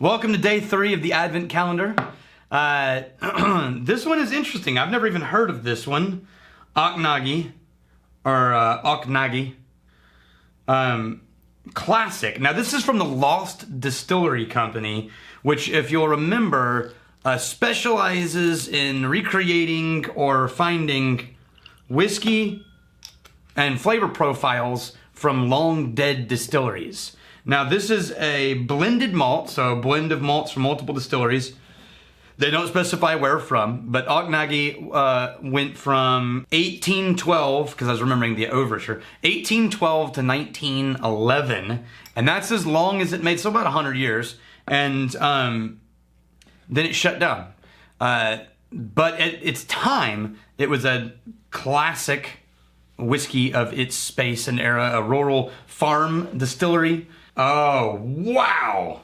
Welcome to day 3 of the Advent calendar. This one is interesting. I've never even heard of this one. Auchnagie, or Auchnagie. Classic. Now this is from the Lost Distillery Company, which, if you'll remember, specializes in recreating or finding whiskey and flavor profiles from long dead distilleries. Now this is a blended malt, so a blend of malts from multiple distilleries. They don't specify where from, but Auchnagie went from 1812, because I was remembering the overture, 1812 to 1911, and that's as long as it made, so about 100 years, and then it shut down. But at its time, it was a classic whiskey of its space and era, a rural farm distillery. Oh, wow!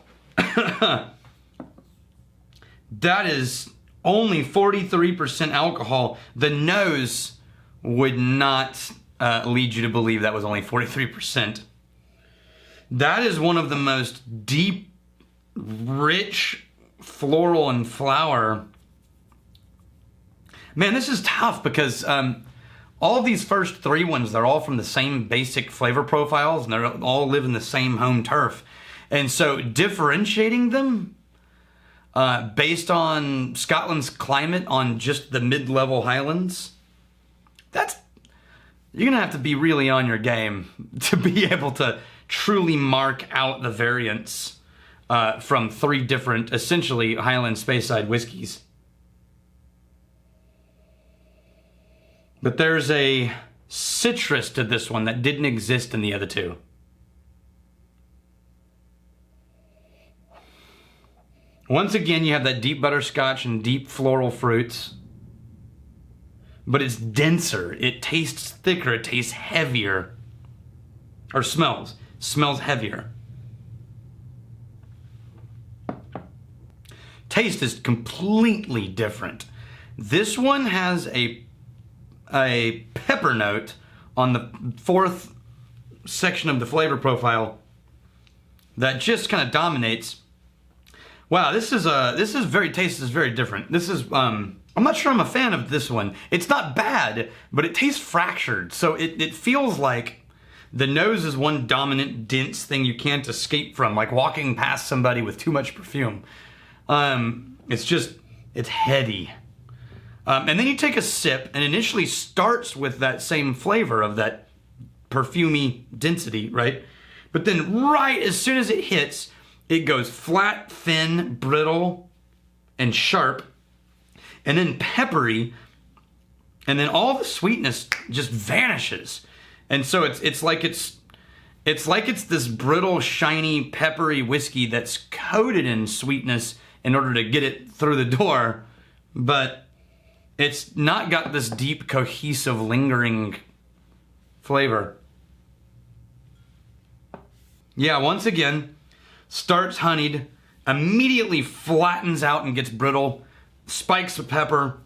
That is only 43% alcohol. The nose would not lead you to believe that was only 43%. That is one of the most deep, rich, floral and flower. Man, this is tough because all of these first 3 ones, they're all from the same basic flavor profiles, and they all live in the same home turf. And so differentiating them based on Scotland's climate on just the mid-level Highlands, you're gonna have to be really on your game to be able to truly mark out the variants from 3 different, essentially, Highland Speyside whiskeys. But there's a citrus to this one that didn't exist in the other 2. Once again, you have that deep butterscotch and deep floral fruits, but it's denser. It tastes thicker. It tastes heavier, or smells heavier. Taste is completely different. This one has a pepper note on the 4th section of the flavor profile that just kind of dominates. Wow, this is very different. This is I'm not sure I'm a fan of this one. It's not bad, but it tastes fractured. So it feels like the nose is one dominant dense thing you can't escape from, like walking past somebody with too much perfume. It's heady. And then you take a sip, and initially starts with that same flavor of that perfumey density, right? But then right as soon as it hits, it goes flat, thin, brittle, and sharp, and then peppery, and then all the sweetness just vanishes. And so it's like it's this brittle, shiny, peppery whiskey that's coated in sweetness in order to get it through the door, but it's not got this deep, cohesive, lingering flavor. Yeah, once again, starts honeyed, immediately flattens out and gets brittle, spikes of pepper,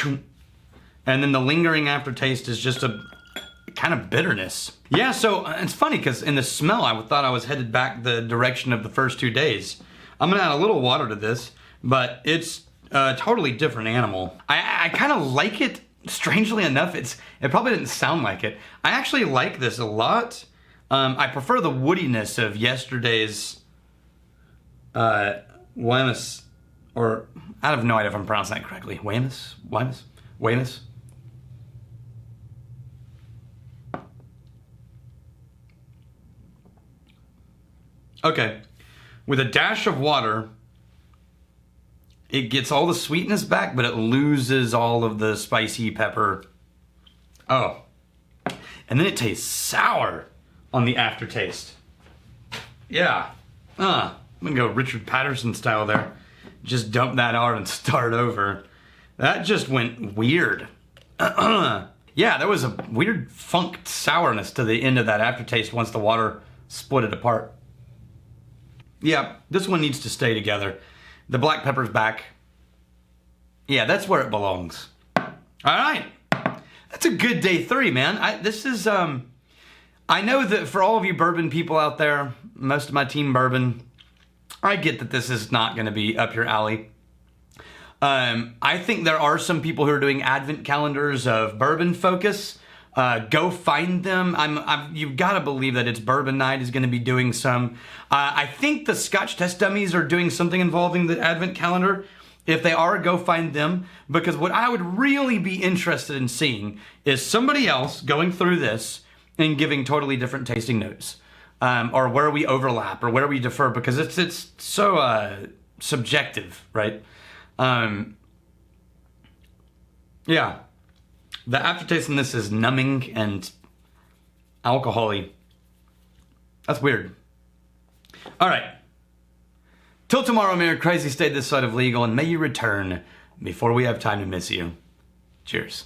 and then the lingering aftertaste is just a kind of bitterness. Yeah, so it's funny because in the smell, I thought I was headed back the direction of the first 2 days. I'm gonna add a little water to this, but it's a totally different animal. I kind of like it, strangely enough. It probably didn't sound like it. I actually like this a lot. I prefer the woodiness of yesterday's Weymouth, or I have no idea if I'm pronouncing that correctly. Weymouth? Okay, with a dash of water, it gets all the sweetness back, but it loses all of the spicy pepper. Oh, and then it tastes sour on the aftertaste. Yeah, I'm gonna go Richard Patterson style there. Just dump that out and start over. That just went weird. Yeah, there was a weird funk sourness to the end of that aftertaste once the water split it apart. Yeah, this one needs to stay together. The black pepper's back. Yeah, that's where it belongs. All right, that's a good day 3, man. I know that for all of you bourbon people out there, most of my team bourbon, I get that this is not going to be up your alley. I think there are some people who are doing advent calendars of bourbon focus. Go find them. You've got to believe that it's Bourbon Night is going to be doing some. I think the Scotch Test Dummies are doing something involving the advent calendar. If they are, go find them, because what I would really be interested in seeing is somebody else going through this and giving totally different tasting notes, or where we overlap or where we differ, because it's so subjective, right? Yeah, the aftertaste in this is numbing and alcohol-y. That's weird. All right. Till tomorrow, may your crazy stay this side of legal, and may you return before we have time to miss you. Cheers.